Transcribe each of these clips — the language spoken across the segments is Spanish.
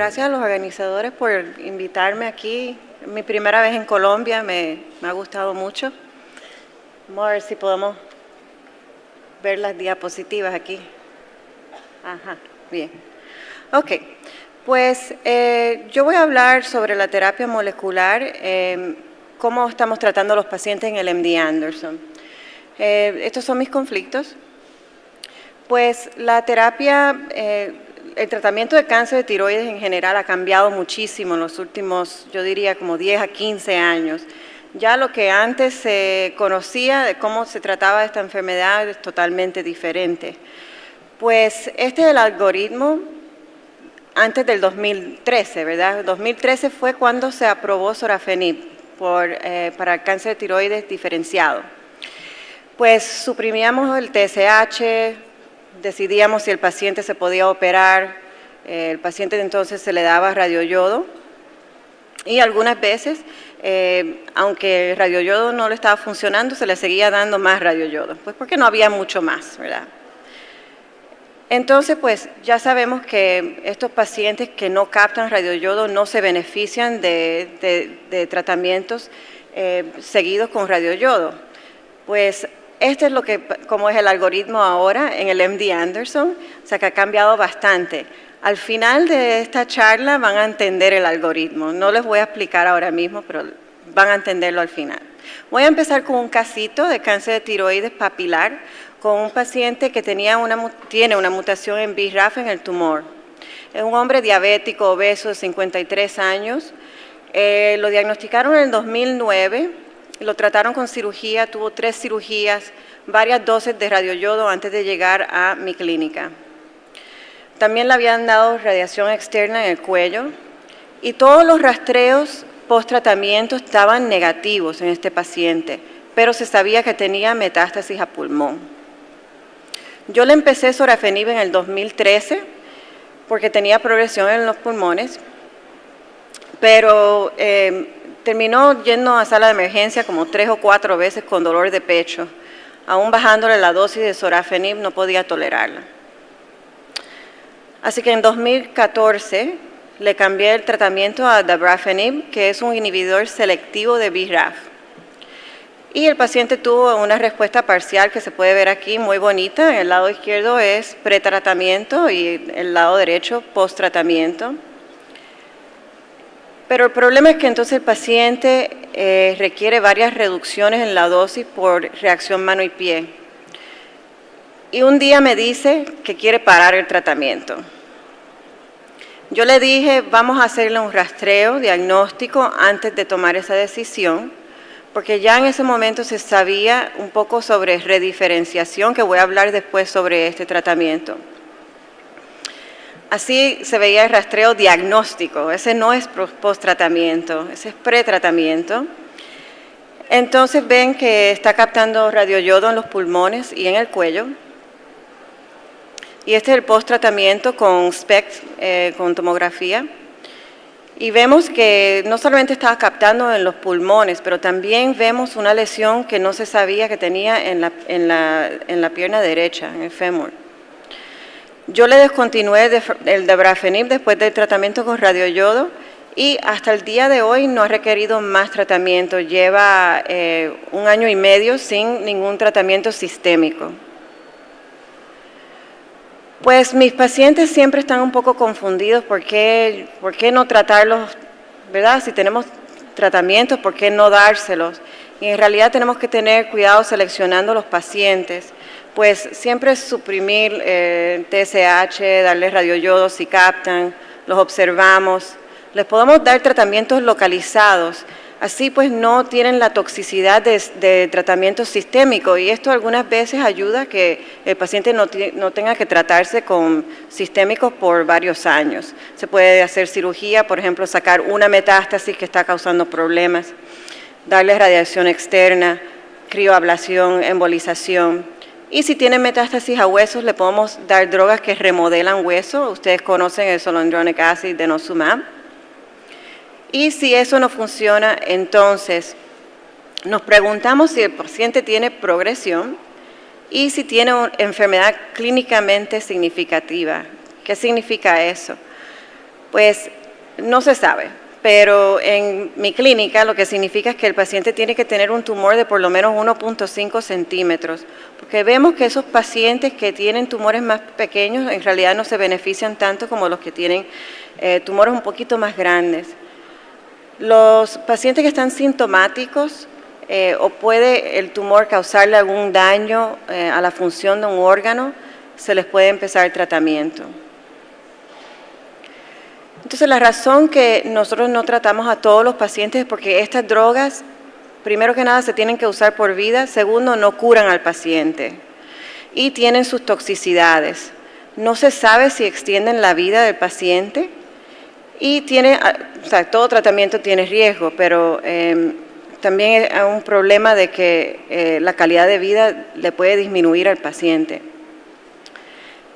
gracias a los organizadores por invitarme aquí. Es mi primera vez en Colombia, me ha gustado mucho. Vamos a ver si podemos ver las diapositivas aquí. Ajá, bien. Ok, pues yo voy a hablar sobre la terapia molecular, cómo estamos tratando a los pacientes en el MD Anderson. Estos son mis conflictos. Pues la terapia, el tratamiento de cáncer de tiroides en general ha cambiado muchísimo en los últimos, yo diría, como 10 a 15 años. Ya lo que antes se conocía de cómo se trataba esta enfermedad es totalmente diferente. Pues este es el algoritmo antes del 2013, ¿verdad? 2013 fue cuando se aprobó sorafenib para el cáncer de tiroides diferenciado. Pues suprimíamos el TSH, decidíamos si el paciente se podía operar, el paciente entonces se le daba radioyodo y algunas veces, aunque el radioyodo no le estaba funcionando, se le seguía dando más radioyodo, pues porque no había mucho más, ¿verdad? Entonces, pues ya sabemos que estos pacientes que no captan radioyodo no se benefician de tratamientos seguidos con radioyodo. Pues este es como es el algoritmo ahora en el MD Anderson, o sea que ha cambiado bastante. Al final de esta charla van a entender el algoritmo. No les voy a explicar ahora mismo, pero van a entenderlo al final. Voy a empezar con un casito de cáncer de tiroides papilar con un paciente que tiene una mutación en BRAF en el tumor. Es un hombre diabético, obeso, de 53 años. Lo diagnosticaron en el 2009. Lo trataron con cirugía, tuvo 3 cirugías, varias dosis de radioyodo antes de llegar a mi clínica. También le habían dado radiación externa en el cuello y todos los rastreos post-tratamiento estaban negativos en este paciente, pero se sabía que tenía metástasis a pulmón. Yo le empecé sorafenib en el 2013 porque tenía progresión en los pulmones, pero terminó yendo a sala de emergencia como 3 o 4 veces con dolor de pecho. Aún bajándole la dosis de sorafenib no podía tolerarla. Así que en 2014 le cambié el tratamiento a dabrafenib, que es un inhibidor selectivo de BRAF. Y el paciente tuvo una respuesta parcial que se puede ver aquí, muy bonita. En el lado izquierdo es pretratamiento y el lado derecho post-tratamiento. Pero el problema es que entonces el paciente requiere varias reducciones en la dosis por reacción mano y pie. Y un día me dice que quiere parar el tratamiento. Yo le dije, vamos a hacerle un rastreo diagnóstico antes de tomar esa decisión, porque ya en ese momento se sabía un poco sobre rediferenciación, que voy a hablar después sobre este tratamiento. Así se veía el rastreo diagnóstico, ese no es post-tratamiento, ese es pretratamiento. Entonces ven que está captando radioyodo en los pulmones y en el cuello. Y este es el post-tratamiento con SPECT, con tomografía. Y vemos que no solamente estaba captando en los pulmones, pero también vemos una lesión que no se sabía que tenía en la pierna derecha, en el fémur. Yo le descontinué el dabrafenib después del tratamiento con radioyodo y hasta el día de hoy no ha requerido más tratamiento. Lleva 1 año y medio sin ningún tratamiento sistémico. Pues mis pacientes siempre están un poco confundidos por qué no tratarlos, ¿verdad? Si tenemos tratamientos, ¿por qué no dárselos? Y en realidad tenemos que tener cuidado seleccionando los pacientes. Pues siempre suprimir TSH, darles radioyodo si captan, los observamos. Les podemos dar tratamientos localizados, así pues no tienen la toxicidad de tratamiento sistémico y esto algunas veces ayuda a que el paciente no tenga que tratarse con sistémicos por varios años. Se puede hacer cirugía, por ejemplo, sacar una metástasis que está causando problemas, darles radiación externa, crioablación, embolización. Y si tienen metástasis a huesos, le podemos dar drogas que remodelan hueso. Ustedes conocen el zoledronic acid, denosumab. Y si eso no funciona, entonces nos preguntamos si el paciente tiene progresión y si tiene una enfermedad clínicamente significativa. ¿Qué significa eso? Pues no se sabe, pero en mi clínica lo que significa es que el paciente tiene que tener un tumor de por lo menos 1.5 centímetros, porque vemos que esos pacientes que tienen tumores más pequeños en realidad no se benefician tanto como los que tienen tumores un poquito más grandes. Los pacientes que están sintomáticos o puede el tumor causarle algún daño a la función de un órgano, se les puede empezar el tratamiento. Entonces, la razón que nosotros no tratamos a todos los pacientes es porque estas drogas, primero que nada, se tienen que usar por vida. Segundo, no curan al paciente y tienen sus toxicidades. No se sabe si extienden la vida del paciente y todo tratamiento tiene riesgo, pero también hay un problema de que la calidad de vida le puede disminuir al paciente.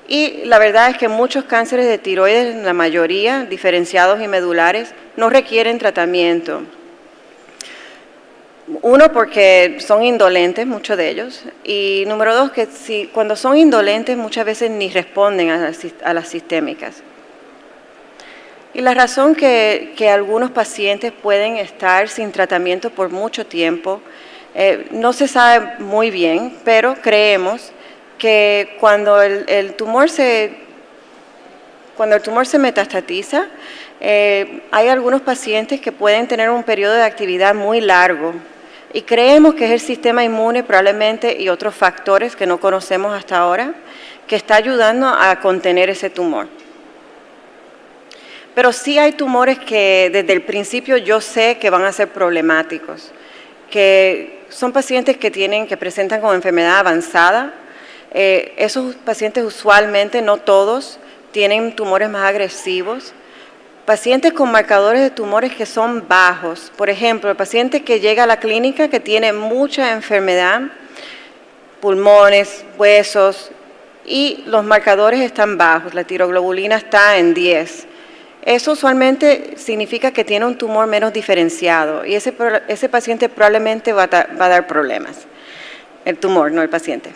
Y la verdad es que muchos cánceres de tiroides, la mayoría, diferenciados y medulares, no requieren tratamiento. Uno, porque son indolentes, muchos de ellos. Y número dos, que cuando son indolentes muchas veces ni responden a las sistémicas. Y la razón que algunos pacientes pueden estar sin tratamiento por mucho tiempo, no se sabe muy bien, pero creemos que cuando el tumor se metastatiza, hay algunos pacientes que pueden tener un periodo de actividad muy largo y creemos que es el sistema inmune probablemente y otros factores que no conocemos hasta ahora que está ayudando a contener ese tumor. Pero sí hay tumores que desde el principio yo sé que van a ser problemáticos, que son pacientes que presentan con enfermedad avanzada. Esos pacientes usualmente, no todos, tienen tumores más agresivos. Pacientes con marcadores de tumores que son bajos. Por ejemplo, el paciente que llega a la clínica que tiene mucha enfermedad, pulmones, huesos, y los marcadores están bajos, la tiroglobulina está en 10. Eso usualmente significa que tiene un tumor menos diferenciado y ese paciente probablemente va a dar problemas. El tumor, no el paciente.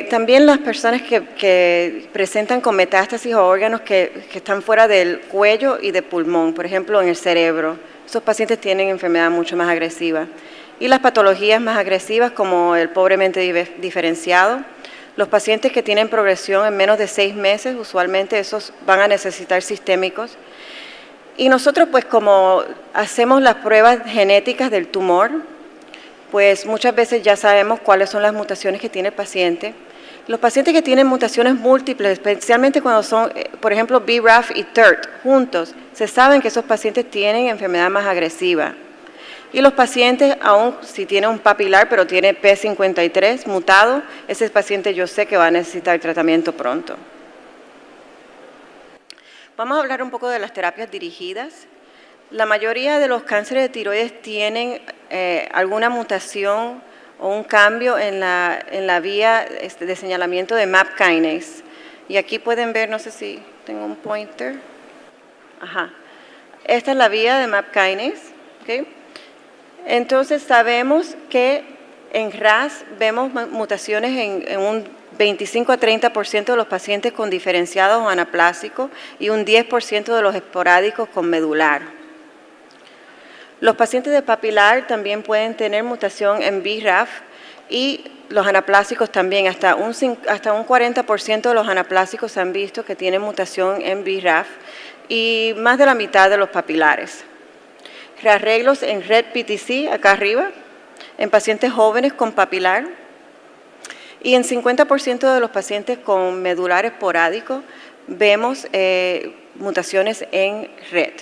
También las personas que presentan con metástasis o órganos que están fuera del cuello y de pulmón, por ejemplo en el cerebro, esos pacientes tienen enfermedad mucho más agresiva. Y las patologías más agresivas como el pobremente diferenciado, los pacientes que tienen progresión en menos de 6 meses, usualmente esos van a necesitar sistémicos. Y nosotros pues como hacemos las pruebas genéticas del tumor, pues muchas veces ya sabemos cuáles son las mutaciones que tiene el paciente. Los pacientes que tienen mutaciones múltiples, especialmente cuando son, por ejemplo, BRAF y TERT juntos, se saben que esos pacientes tienen enfermedad más agresiva. Y los pacientes, aún si tiene un papilar, pero tiene P53 mutado, ese paciente yo sé que va a necesitar tratamiento pronto. Vamos a hablar un poco de las terapias dirigidas. La mayoría de los cánceres de tiroides tienen alguna mutación o un cambio en la vía de señalamiento de MAP kinase. Y aquí pueden ver, no sé si tengo un pointer. Ajá. Esta es la vía de MAP kinase. ¿Okay? Entonces sabemos que en RAS vemos mutaciones en un 25 a 30% de los pacientes con diferenciados o anaplásicos y un 10% de los esporádicos con medular. Los pacientes de papilar también pueden tener mutación en BRAF y los anaplásicos también, hasta un 40% de los anaplásicos se han visto que tienen mutación en BRAF y más de la mitad de los papilares. Rearreglos en RED-PTC, acá arriba, en pacientes jóvenes con papilar y en 50% de los pacientes con medular esporádico vemos mutaciones en RED.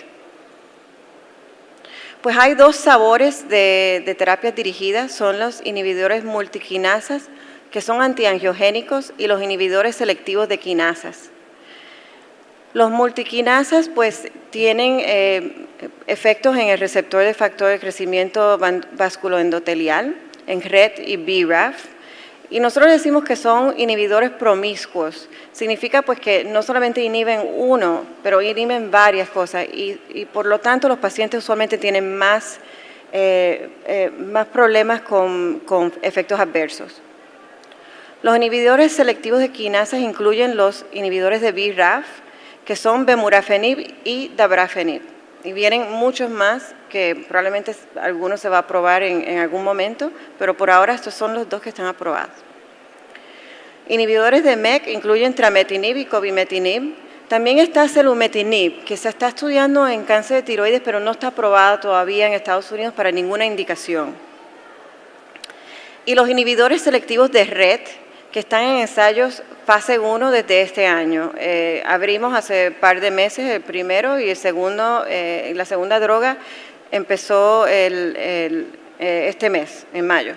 Pues hay dos sabores de terapias dirigidas, son los inhibidores multiquinasas, que son antiangiogénicos, y los inhibidores selectivos de quinasas. Los multiquinasas pues tienen efectos en el receptor de factor de crecimiento vasculoendotelial, en RED y BRAF, y nosotros decimos que son inhibidores promiscuos. Significa pues que no solamente inhiben uno, pero inhiben varias cosas y por lo tanto los pacientes usualmente tienen más problemas con efectos adversos. Los inhibidores selectivos de quinasas incluyen los inhibidores de BRAF, que son Vemurafenib y Dabrafenib. Y vienen muchos más que probablemente algunos se va a aprobar en algún momento, pero por ahora estos son los dos que están aprobados. Inhibidores de MEK incluyen trametinib y cobimetinib. También está selumetinib, que se está estudiando en cáncer de tiroides, pero no está aprobada todavía en Estados Unidos para ninguna indicación. Y los inhibidores selectivos de RET, que están en ensayos fase 1 desde este año. Abrimos hace un par de meses el primero y el segundo, la segunda droga empezó este mes, en mayo.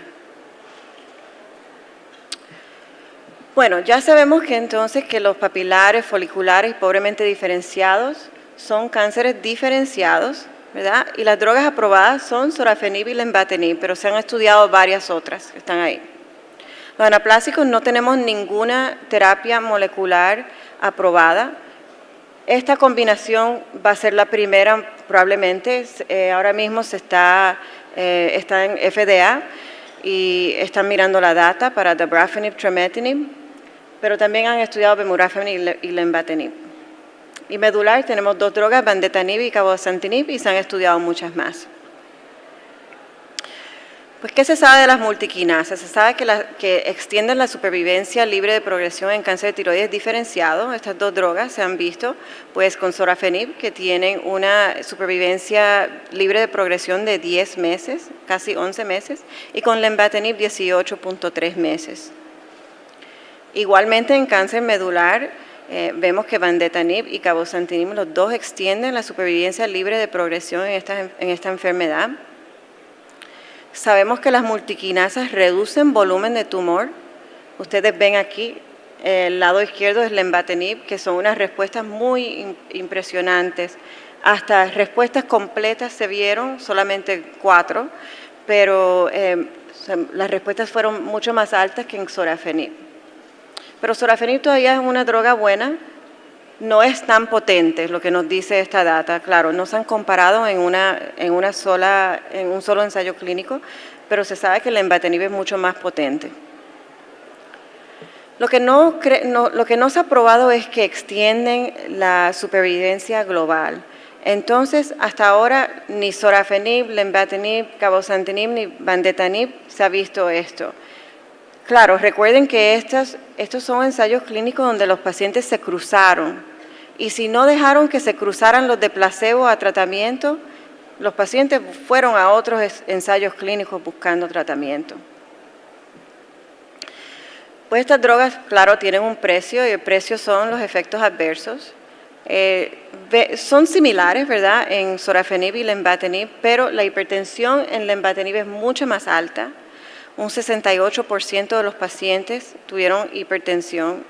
Bueno, ya sabemos que entonces que los papilares, foliculares y pobremente diferenciados son cánceres diferenciados, ¿verdad? Y las drogas aprobadas son sorafenib y lenvatinib, pero se han estudiado varias otras que están ahí. Los anaplásicos no tenemos ninguna terapia molecular aprobada. Esta combinación va a ser la primera probablemente. Ahora mismo está en FDA y están mirando la data para dabrafenib, trametinib, pero también han estudiado vemurafenib y lenvatinib. Y medular tenemos dos drogas, vandetanib y cabozantinib, y se han estudiado muchas más. Pues, ¿qué se sabe de las multiquinasas? Se sabe que extienden la supervivencia libre de progresión en cáncer de tiroides diferenciado. Estas dos drogas se han visto, pues con sorafenib, que tienen una supervivencia libre de progresión de 10 meses, casi 11 meses, y con lenvatinib 18.3 meses. Igualmente en cáncer medular, vemos que vandetanib y cabozantinib, los dos extienden la supervivencia libre de progresión en esta enfermedad. Sabemos que las multiquinasas reducen volumen de tumor. Ustedes ven aquí, el lado izquierdo es lenvatinib, que son unas respuestas muy impresionantes. Hasta respuestas completas se vieron, solamente 4, pero las respuestas fueron mucho más altas que en sorafenib. Pero sorafenib todavía es una droga buena, no es tan potente, lo que nos dice esta data. Claro, no se han comparado en un solo ensayo clínico, pero se sabe que el lenvatinib es mucho más potente. Lo que no se ha probado es que extienden la supervivencia global. Entonces, hasta ahora, ni sorafenib, lenvatinib, cabozantinib, ni vandetanib se ha visto esto. Claro, recuerden que estos son ensayos clínicos donde los pacientes se cruzaron. Y si no dejaron que se cruzaran los de placebo a tratamiento, los pacientes fueron a otros ensayos clínicos buscando tratamiento. Pues estas drogas, claro, tienen un precio y el precio son los efectos adversos. Son similares, ¿verdad?, en sorafenib y lenvatinib, pero la hipertensión en lenvatinib es mucho más alta. Un 68% de los pacientes tuvieron hipertensión.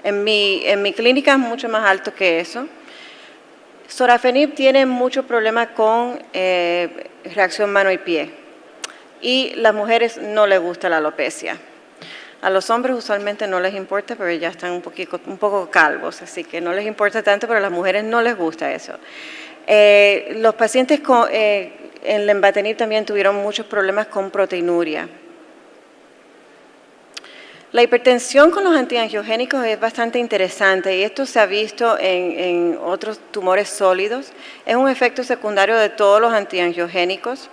En mi clínica es mucho más alto que eso. Sorafenib tiene muchos problemas con reacción mano y pie. Y a las mujeres no les gusta la alopecia. A los hombres usualmente no les importa, pero ya están un poco calvos, así que no les importa tanto, pero a las mujeres no les gusta eso. Los pacientes en lenvatinib también tuvieron muchos problemas con proteinuria. La hipertensión con los antiangiogénicos es bastante interesante y esto se ha visto en otros tumores sólidos. Es un efecto secundario de todos los antiangiogénicos.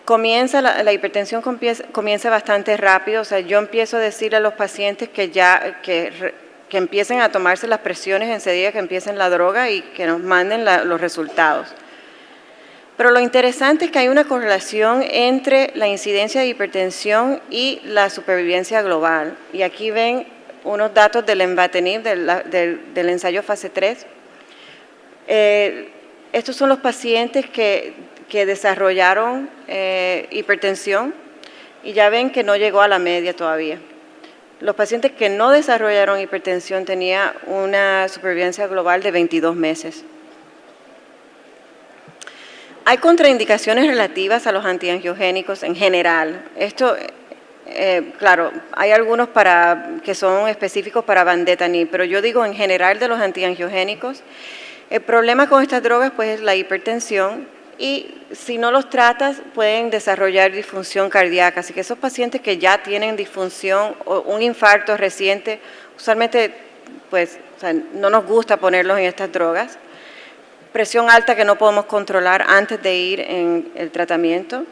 La hipertensión comienza bastante rápido. O sea, yo empiezo a decirle a los pacientes que empiecen a tomarse las presiones enseguida que empiecen la droga y que nos manden los resultados. Pero lo interesante es que hay una correlación entre la incidencia de hipertensión y la supervivencia global. Y aquí ven unos datos del lenvatinib del ensayo fase 3. Estos son los pacientes que desarrollaron hipertensión y ya ven que no llegó a la media todavía. Los pacientes que no desarrollaron hipertensión tenían una supervivencia global de 22 meses. Hay contraindicaciones relativas a los antiangiogénicos en general. Esto, claro, hay algunos que son específicos para vandetanib, pero yo digo en general de los antiangiogénicos. El problema con estas drogas pues, es la hipertensión y si no los tratas pueden desarrollar disfunción cardíaca. Así que esos pacientes que ya tienen disfunción o un infarto reciente, usualmente pues o sea, no nos gusta ponerlos en estas drogas. Presión alta que no podemos controlar antes de ir en el tratamiento.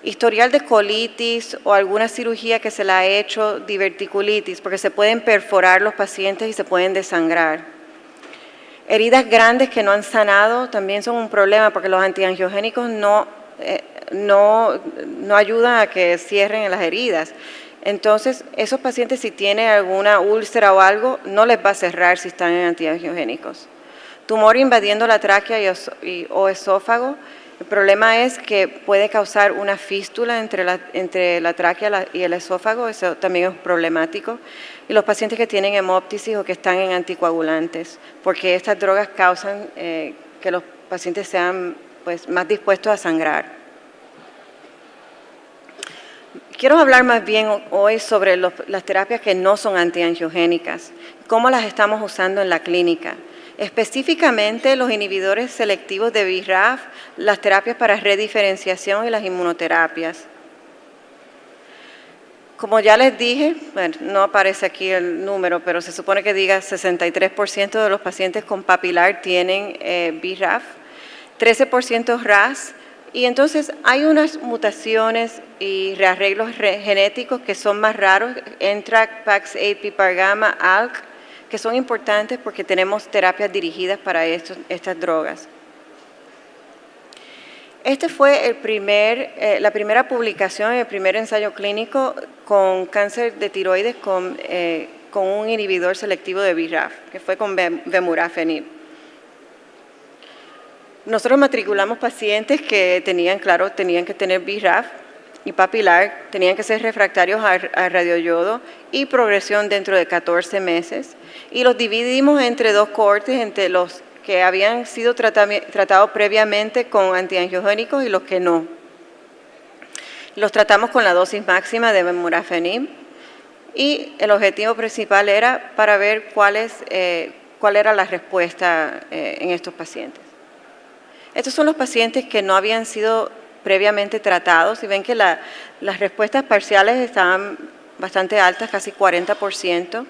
Historial de colitis o alguna cirugía que se la ha hecho, diverticulitis, porque se pueden perforar los pacientes y se pueden desangrar. Heridas grandes que no han sanado también son un problema porque los antiangiogénicos no ayudan a que cierren las heridas. Entonces, esos pacientes si tienen alguna úlcera o algo, no les va a cerrar si están en antiangiogénicos. Tumor invadiendo la tráquea o esófago. El problema es que puede causar una fístula entre la tráquea y el esófago, eso también es problemático. Y los pacientes que tienen hemóptisis o que están en anticoagulantes, porque estas drogas causan que los pacientes sean pues, más dispuestos a sangrar. Quiero hablar más bien hoy sobre las terapias que no son antiangiogénicas, cómo las estamos usando en la clínica. Específicamente los inhibidores selectivos de BRAF, las terapias para rediferenciación y las inmunoterapias. Como ya les dije, bueno, no aparece aquí el número, pero se supone que diga 63% de los pacientes con papilar tienen BRAF, 13% RAS, y entonces hay unas mutaciones y rearreglos genéticos que son más raros, NTRK, PAX8, pipargama, ALK, que son importantes porque tenemos terapias dirigidas para estas drogas. Este fue la primera publicación, el primer ensayo clínico con cáncer de tiroides con un inhibidor selectivo de BRAF, que fue con vemurafenib. Nosotros matriculamos pacientes que tenían que tener BRAF y papilar, tenían que ser refractarios a radioyodo y progresión dentro de 14 meses. Y los dividimos entre dos cohortes, entre los que habían sido tratados previamente con antiangiogénicos y los que no. Los tratamos con la dosis máxima de vemurafenib y el objetivo principal era para ver cuál era la respuesta en estos pacientes. Estos son los pacientes que no habían sido previamente tratados y ven que las respuestas parciales estaban bastante altas, casi 40%.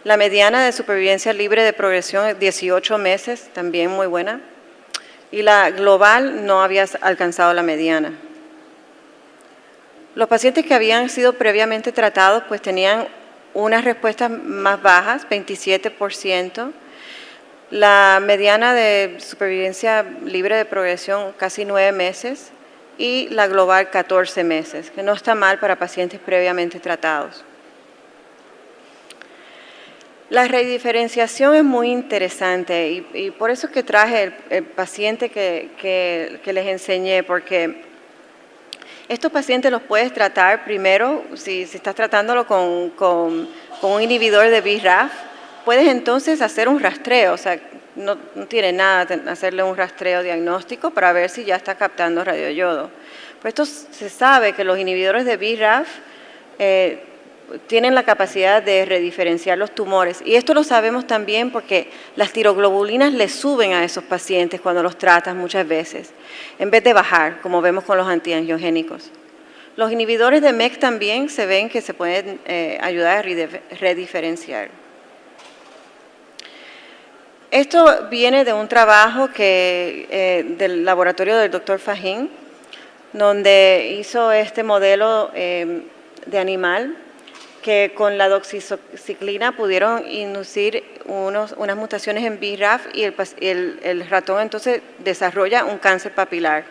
La mediana de supervivencia libre de progresión es 18 meses, también muy buena. Y la global no había alcanzado la mediana. Los pacientes que habían sido previamente tratados pues tenían unas respuestas más bajas, 27%. La mediana de supervivencia libre de progresión casi 9 meses y la global 14 meses, que no está mal para pacientes previamente tratados. La rediferenciación es muy interesante y por eso es que traje el paciente que les enseñé, porque estos pacientes los puedes tratar primero, si estás tratándolo con un inhibidor de BRAF, puedes entonces hacer un rastreo, o sea, no tiene nada hacerle un rastreo diagnóstico para ver si ya está captando radioyodo. Pues esto se sabe que los inhibidores de BRAF tienen la capacidad de rediferenciar los tumores. Y esto lo sabemos también porque las tiroglobulinas le suben a esos pacientes cuando los tratas muchas veces, en vez de bajar, como vemos con los antiangiogénicos. Los inhibidores de MEK también se ven que se pueden ayudar a rediferenciar. Esto viene de un trabajo del laboratorio del Dr. Fahim, donde hizo este modelo de animal que con la doxiciclina pudieron inducir unas mutaciones en BRAF y el ratón entonces desarrolla un cáncer papilar.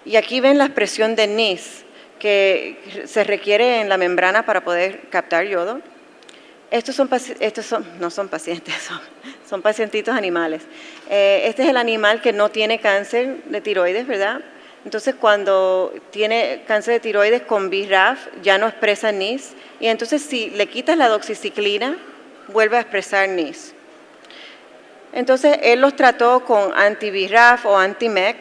Y aquí ven la expresión de NIS que se requiere en la membrana para poder captar yodo. No son pacientes, son pacientitos animales. Este es el animal que no tiene cáncer de tiroides, ¿verdad? Entonces, cuando tiene cáncer de tiroides con BRAF, ya no expresa NIS. Y entonces, si le quitas la doxiciclina, vuelve a expresar NIS. Entonces, él los trató con anti-BRAF o anti-MEK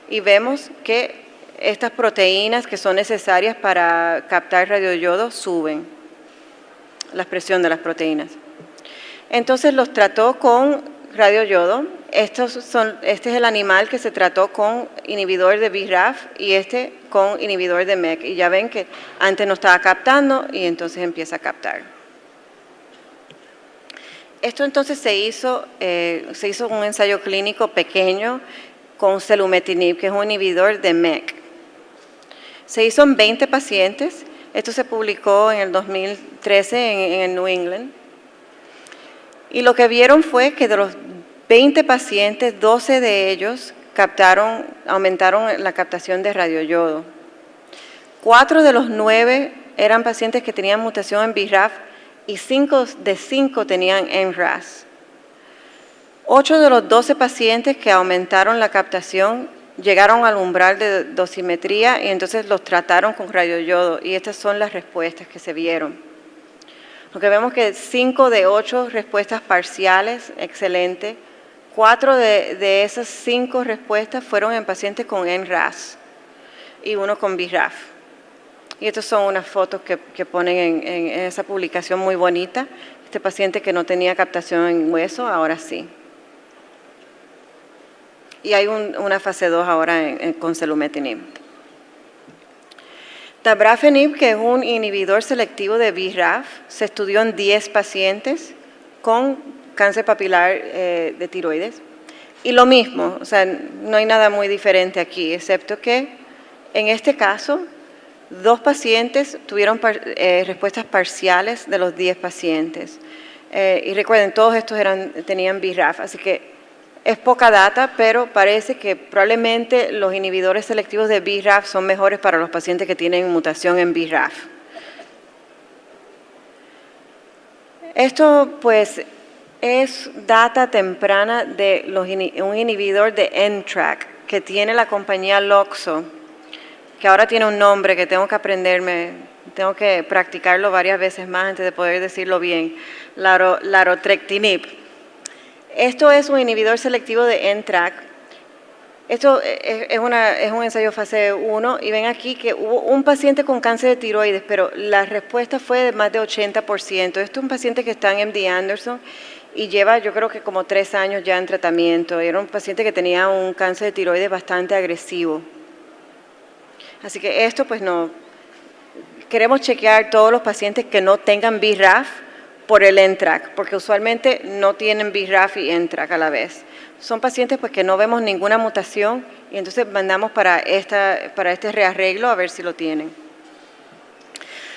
y vemos que estas proteínas que son necesarias para captar radioyodo suben la expresión de las proteínas. Entonces, los trató con radioyodo. Este es el animal que se trató con inhibidor de BRAF y este con inhibidor de MEK. Y ya ven que antes no estaba captando y entonces empieza a captar. Esto entonces se hizo un ensayo clínico pequeño con selumetinib, que es un inhibidor de MEK. Se hizo en 20 pacientes. Esto se publicó en el 2013 en el New England. Y lo que vieron fue que de los 20 pacientes, 12 de ellos aumentaron la captación de radioyodo. 4 de los 9 eran pacientes que tenían mutación en BRAF y 5 de 5 tenían NRAS. 8 de los 12 pacientes que aumentaron la captación llegaron al umbral de dosimetría y entonces los trataron con radioyodo, y estas son las respuestas que se vieron. Lo que vemos que 5 de 8 respuestas parciales, excelente. 4 de esas 5 respuestas fueron en pacientes con NRAS y 1 con BRAF. Y estas son unas fotos que ponen en esa publicación muy bonita. Este paciente que no tenía captación en hueso, ahora sí. Y hay una fase 2 ahora con selumetinib. Dabrafenib, que es un inhibidor selectivo de BRAF, se estudió en 10 pacientes con cáncer papilar de tiroides. Y lo mismo, o sea, no hay nada muy diferente aquí, excepto que en este caso 2 pacientes tuvieron respuestas parciales de los 10 pacientes. Y recuerden, todos estos tenían BRAF, así que es poca data, pero parece que probablemente los inhibidores selectivos de BRAF son mejores para los pacientes que tienen mutación en BRAF. Esto, pues, es data temprana de un inhibidor de NTRK que tiene la compañía Loxo, que ahora tiene un nombre que tengo que aprenderme, tengo que practicarlo varias veces más antes de poder decirlo bien, larotrectinib. Esto es un inhibidor selectivo de NTRK. Esto es un ensayo fase 1 y ven aquí que hubo un paciente con cáncer de tiroides, pero la respuesta fue de más de 80%. Esto es un paciente que está en MD Anderson y lleva, yo creo que como 3 años ya en tratamiento. Era un paciente que tenía un cáncer de tiroides bastante agresivo. Así que esto, pues no, queremos chequear todos los pacientes que no tengan BRAF por el NTRK, porque usualmente no tienen BRAF y NTRK a la vez. Son pacientes pues que no vemos ninguna mutación y entonces mandamos para este rearreglo a ver si lo tienen.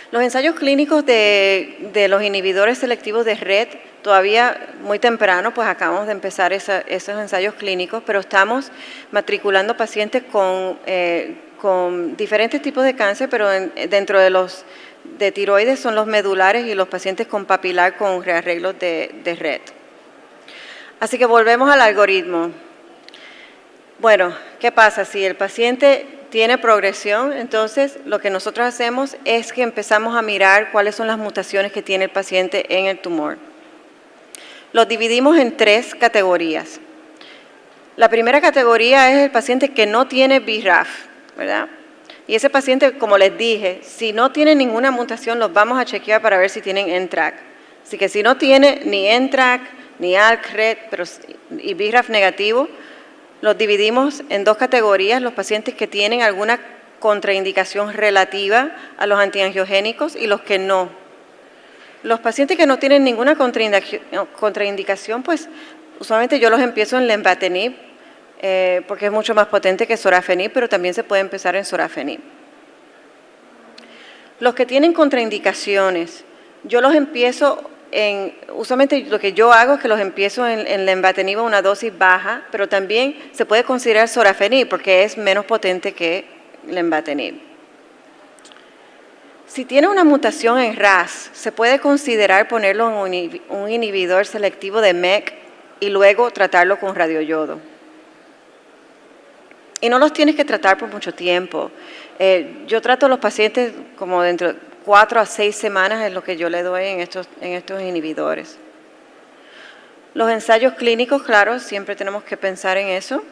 Los ensayos clínicos de los inhibidores selectivos de RET, todavía muy temprano, pues acabamos de empezar esos ensayos clínicos, pero estamos matriculando pacientes con diferentes tipos de cáncer, pero dentro de los de tiroides son los medulares y los pacientes con papilar con rearreglos de RET. Así que volvemos al algoritmo. Bueno, ¿qué pasa? Si el paciente tiene progresión, entonces lo que nosotros hacemos es que empezamos a mirar cuáles son las mutaciones que tiene el paciente en el tumor. Los dividimos en 3 categorías. La primera categoría es el paciente que no tiene BRAF, ¿verdad? Y ese paciente, como les dije, si no tiene ninguna mutación, los vamos a chequear para ver si tienen NTRK. Así que si no tiene ni NTRK, ni ALK-RET y BRAF negativo, los dividimos en 2 categorías, los pacientes que tienen alguna contraindicación relativa a los antiangiogénicos y los que no. Los pacientes que no tienen ninguna contraindicación, pues usualmente yo los empiezo en lenvatinib, porque es mucho más potente que sorafenib, pero también se puede empezar en sorafenib. Los que tienen contraindicaciones, yo los empiezo usualmente lo que yo hago es que los empiezo en lenvatinib a una dosis baja, pero también se puede considerar sorafenib porque es menos potente que lenvatinib. Si tiene una mutación en RAS, se puede considerar ponerlo en un inhibidor selectivo de MEK y luego tratarlo con radioyodo. Y no los tienes que tratar por mucho tiempo. Yo trato a los pacientes como dentro de 4 a 6 semanas es lo que yo le doy en estos inhibidores. Los ensayos clínicos, claro, siempre tenemos que pensar en eso.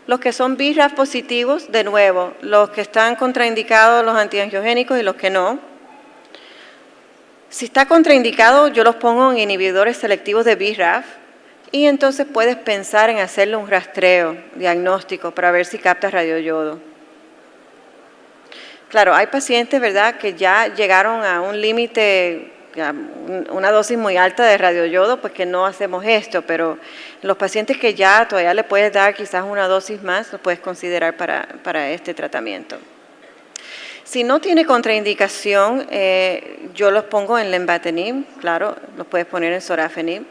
Los que son BRAF positivos, de nuevo, los que están contraindicados, los antiangiogénicos y los que no. Si está contraindicado, yo los pongo en inhibidores selectivos de BRAF y entonces puedes pensar en hacerle un rastreo diagnóstico para ver si capta radioyodo. Claro, hay pacientes, ¿verdad?, que ya llegaron a un límite una dosis muy alta de radioyodo, pues que no hacemos esto, pero los pacientes que ya todavía le puedes dar quizás una dosis más, lo puedes considerar para este tratamiento. Si no tiene contraindicación, yo los pongo en lenvatinib, claro, los puedes poner en sorafenib.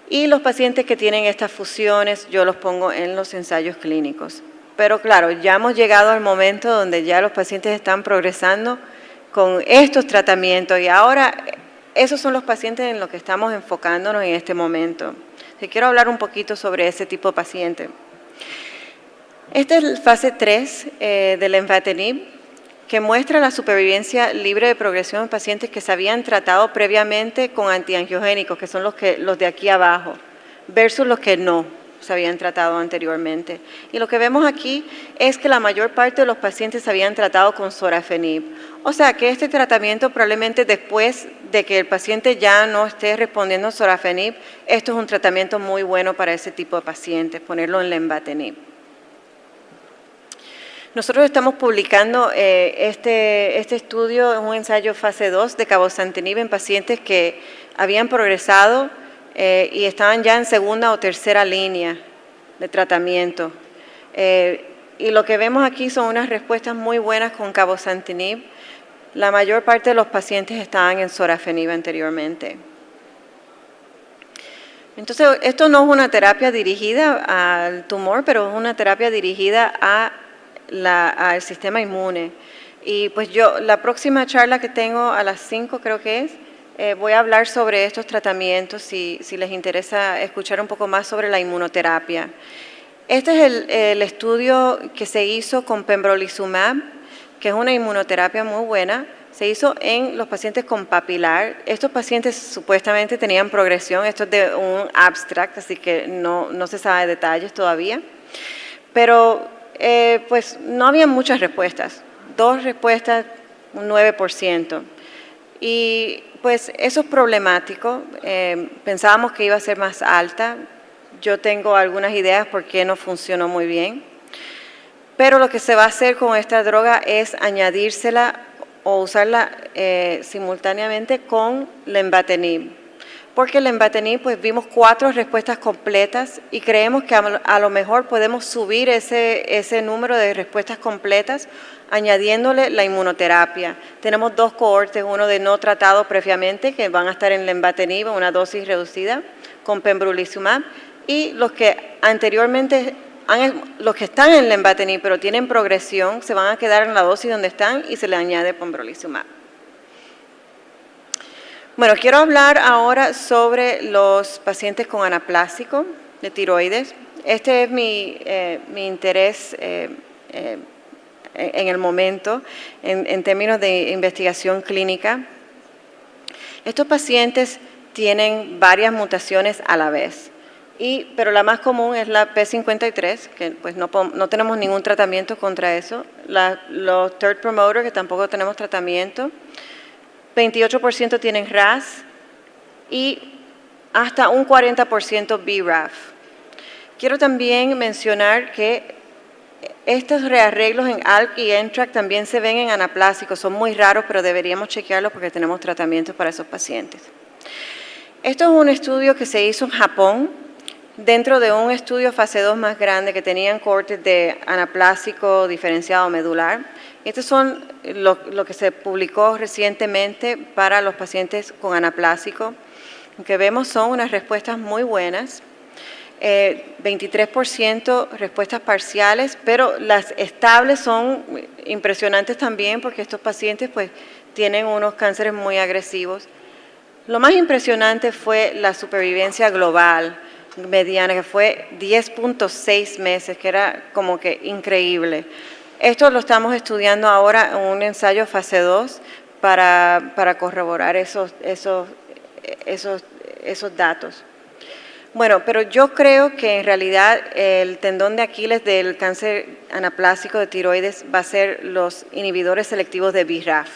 Y los pacientes que tienen estas fusiones, yo los pongo en los ensayos clínicos. Pero claro, ya hemos llegado al momento donde ya los pacientes están progresando con estos tratamientos y ahora esos son los pacientes en los que estamos enfocándonos en este momento. Quiero hablar un poquito sobre ese tipo de paciente. Esta es la fase 3 del lenvatinib, que muestra la supervivencia libre de progresión en pacientes que se habían tratado previamente con antiangiogénicos, que son los de aquí abajo, versus los que no se habían tratado anteriormente. Y lo que vemos aquí es que la mayor parte de los pacientes se habían tratado con sorafenib. O sea que este tratamiento probablemente después de que el paciente ya no esté respondiendo a sorafenib, esto es un tratamiento muy bueno para ese tipo de pacientes, ponerlo en lenvatinib. Nosotros estamos publicando este estudio, es un ensayo fase 2 de cabozantinib en pacientes que habían progresado y estaban ya en segunda o tercera línea de tratamiento. Y lo que vemos aquí son unas respuestas muy buenas con cabozantinib. La mayor parte de los pacientes estaban en sorafenib anteriormente. Entonces, esto no es una terapia dirigida al tumor, pero es una terapia dirigida al sistema inmune. Y pues la próxima charla que tengo a las 5 creo que es, voy a hablar sobre estos tratamientos si les interesa escuchar un poco más sobre la inmunoterapia. Este es el estudio que se hizo con pembrolizumab, que es una inmunoterapia muy buena. Se hizo en los pacientes con papilar. Estos pacientes supuestamente tenían progresión. Esto es de un abstract, así que no se sabe detalles todavía. Pero pues no había muchas respuestas. 2 respuestas, un 9%. Y pues eso es problemático. Pensábamos que iba a ser más alta. Yo tengo algunas ideas por qué no funcionó muy bien. Pero lo que se va a hacer con esta droga es añadírsela o usarla simultáneamente con lenvatinib. Porque el lenvatinib, pues vimos 4 respuestas completas y creemos que a lo mejor podemos subir ese número de respuestas completas añadiéndole la inmunoterapia. Tenemos 2 cohortes, uno de no tratado previamente, que van a estar en lenvatinib a una dosis reducida con pembrolizumab, y los que anteriormente, los que están en lenvatinib pero tienen progresión, se van a quedar en la dosis donde están y se le añade pembrolizumab. Bueno, quiero hablar ahora sobre los pacientes con anaplásico de tiroides. Este es mi interés en el momento en términos de investigación clínica. Estos pacientes tienen varias mutaciones a la vez, pero la más común es la P53, que pues no tenemos ningún tratamiento contra eso. Los third promoter, que tampoco tenemos tratamiento. 28% tienen RAS y hasta un 40% BRAF. Quiero también mencionar que estos rearreglos en ALK y NTRK también se ven en anaplásicos. Son muy raros, pero deberíamos chequearlos porque tenemos tratamientos para esos pacientes. Esto es un estudio que se hizo en Japón, dentro de un estudio fase 2 más grande que tenían cohortes de anaplásico diferenciado medular. Estos son lo que se publicó recientemente para los pacientes con anaplásico. Lo que vemos son unas respuestas muy buenas, 23% respuestas parciales, pero las estables son impresionantes también porque estos pacientes pues tienen unos cánceres muy agresivos. Lo más impresionante fue la supervivencia global mediana, que fue 10.6 meses, que era como que increíble. Esto lo estamos estudiando ahora en un ensayo fase 2 para corroborar esos datos. Bueno, pero yo creo que en realidad el tendón de Aquiles del cáncer anaplásico de tiroides va a ser los inhibidores selectivos de BRAF.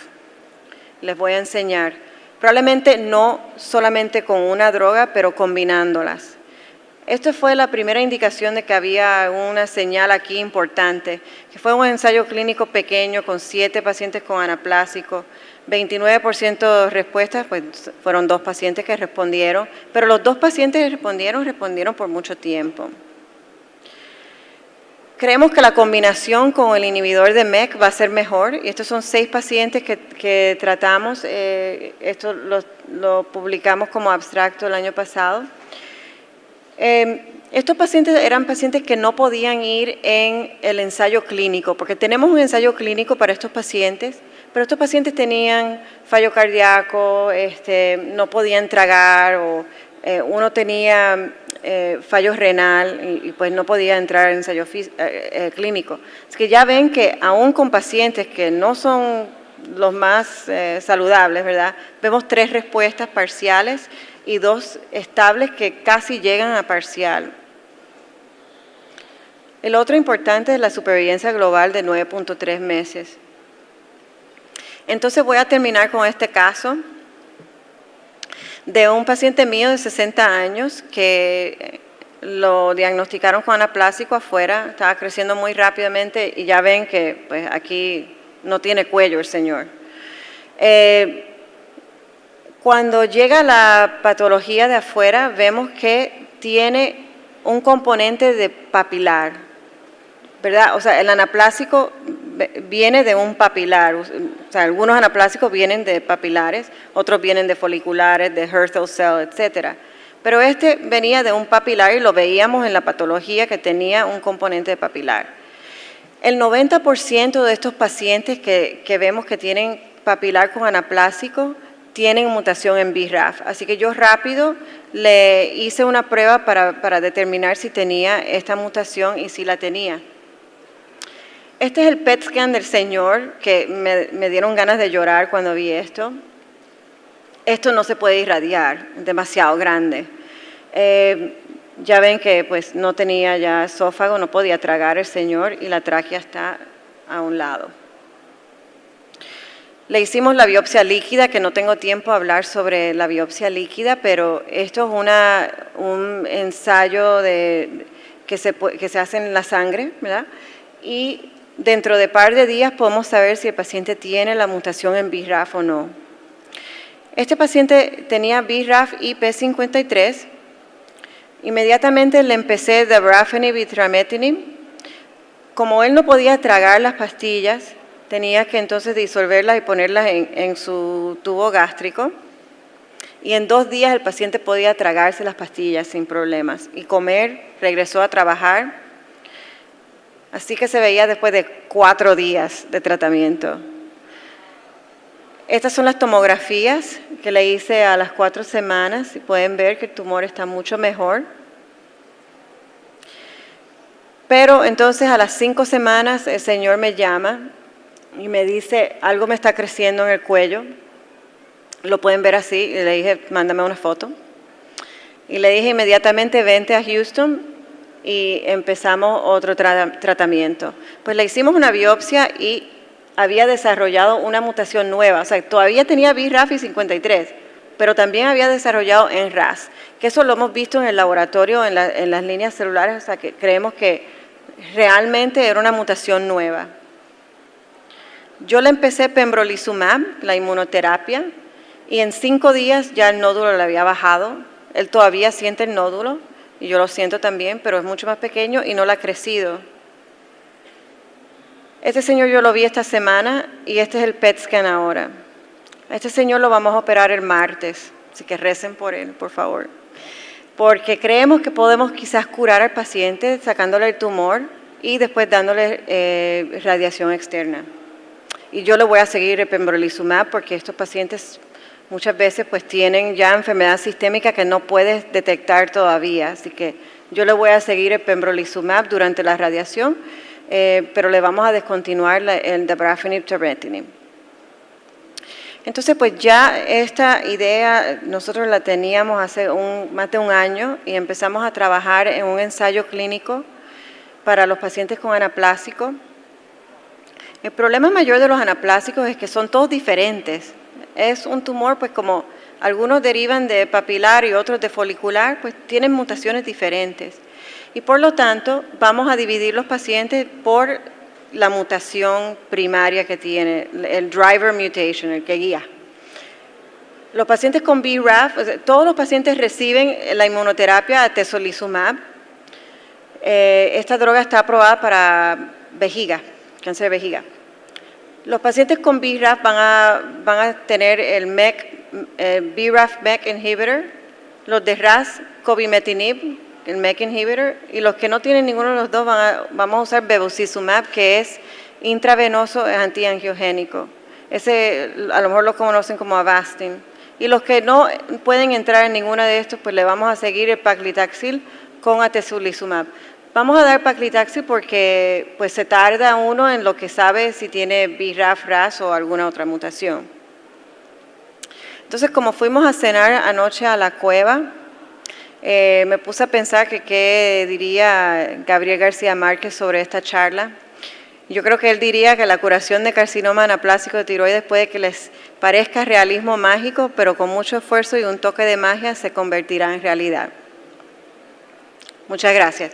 Les voy a enseñar. Probablemente no solamente con una droga, pero combinándolas. Esta fue la primera indicación de que había una señal aquí importante, que fue un ensayo clínico pequeño con 7 pacientes con anaplásico. 29% de respuestas, pues fueron 2 pacientes que respondieron, pero los 2 pacientes que respondieron por mucho tiempo. Creemos que la combinación con el inhibidor de MEK va a ser mejor, y estos son 6 pacientes que tratamos, esto lo publicamos como abstracto el año pasado. Estos pacientes eran pacientes que no podían ir en el ensayo clínico, porque tenemos un ensayo clínico para estos pacientes, pero estos pacientes tenían fallo cardíaco, no podían tragar, o uno tenía fallo renal y pues no podía entrar al ensayo clínico. Es que ya ven que aún con pacientes que no son los más saludables, ¿verdad? Vemos 3 respuestas parciales y 2 estables que casi llegan a parcial. El otro importante es la supervivencia global de 9.3 meses. Entonces voy a terminar con este caso de un paciente mío de 60 años que lo diagnosticaron con anaplásico afuera, estaba creciendo muy rápidamente y ya ven que pues, aquí no tiene cuello el señor. Cuando llega la patología de afuera, vemos que tiene un componente de papilar, ¿verdad? O sea, el anaplásico viene de un papilar, o sea, algunos anaplásicos vienen de papilares, otros vienen de foliculares, de Hürthle cell, etcétera. Pero este venía de un papilar y lo veíamos en la patología que tenía un componente de papilar. El 90% de estos pacientes que vemos que tienen papilar con anaplásico tienen mutación en BRAF. Así que yo rápido le hice una prueba para determinar si tenía esta mutación y si la tenía. Este es el PET scan del señor, que me dieron ganas de llorar cuando vi esto. Esto no se puede irradiar, es demasiado grande. Ya ven que pues, no tenía ya esófago, no podía tragar el señor y la tráquea está a un lado. Le hicimos la biopsia líquida, que no tengo tiempo a hablar sobre la biopsia líquida, pero esto es un ensayo que se hace en la sangre, ¿verdad? Y dentro de par de días podemos saber si el paciente tiene la mutación en BRAF o no. Este paciente tenía BRAF y P53. Inmediatamente le empecé dabrafenib y trametinib. Como él no podía tragar las pastillas, tenía que entonces disolverlas y ponerlas en su tubo gástrico. Y en 2 días el paciente podía tragarse las pastillas sin problemas y comer, regresó a trabajar. Así que se veía después de 4 días de tratamiento. Estas son las tomografías que le hice a las 4 semanas y pueden ver que el tumor está mucho mejor. Pero entonces a las 5 semanas el señor me llama y me dice, algo me está creciendo en el cuello. Lo pueden ver así, y le dije, mándame una foto. Y le dije inmediatamente, vente a Houston y empezamos otro tratamiento. Pues le hicimos una biopsia y había desarrollado una mutación nueva, o sea, todavía tenía BRAF y 53, pero también había desarrollado NRAS, que eso lo hemos visto en el laboratorio, en las líneas celulares, o sea, que creemos que realmente era una mutación nueva. Yo le empecé pembrolizumab, la inmunoterapia, y en 5 días ya el nódulo le había bajado. Él todavía siente el nódulo, y yo lo siento también, pero es mucho más pequeño y no le ha crecido. Este señor yo lo vi esta semana y este es el PET scan ahora. A este señor lo vamos a operar el martes, así que recen por él, por favor. Porque creemos que podemos quizás curar al paciente sacándole el tumor y después dándole radiación externa. Y yo le voy a seguir el pembrolizumab porque estos pacientes muchas veces pues tienen ya enfermedad sistémica que no puedes detectar todavía. Así que yo le voy a seguir el pembrolizumab durante la radiación, pero le vamos a descontinuar el dabrafenib trametinib. Entonces, pues ya esta idea nosotros la teníamos hace más de un año y empezamos a trabajar en un ensayo clínico para los pacientes con anaplásico. El problema mayor de los anaplásicos es que son todos diferentes. Es un tumor, pues como algunos derivan de papilar y otros de folicular, pues tienen mutaciones diferentes. Y por lo tanto, vamos a dividir los pacientes por la mutación primaria que tiene, el driver mutation, el que guía. Los pacientes con BRAF, todos los pacientes reciben la inmunoterapia atezolizumab. Esta droga está aprobada para vejiga, cáncer de vejiga. Los pacientes con BRAF van a tener el BRAF-MEK inhibitor, los de RAS, cobimetinib, el MEK inhibitor, y los que no tienen ninguno de los dos vamos a usar bevacizumab, que es intravenoso, es antiangiogénico. Ese a lo mejor lo conocen como Avastin. Y los que no pueden entrar en ninguna de estos, pues le vamos a seguir el paclitaxel con atezolizumab. Vamos a dar paclitaxel porque pues se tarda uno en lo que sabe si tiene BRAF, RAS o alguna otra mutación. Entonces, como fuimos a cenar anoche a la cueva, me puse a pensar que qué diría Gabriel García Márquez sobre esta charla. Yo creo que él diría que la curación de carcinoma anaplásico de tiroides puede que les parezca realismo mágico, pero con mucho esfuerzo y un toque de magia se convertirá en realidad. Muchas gracias.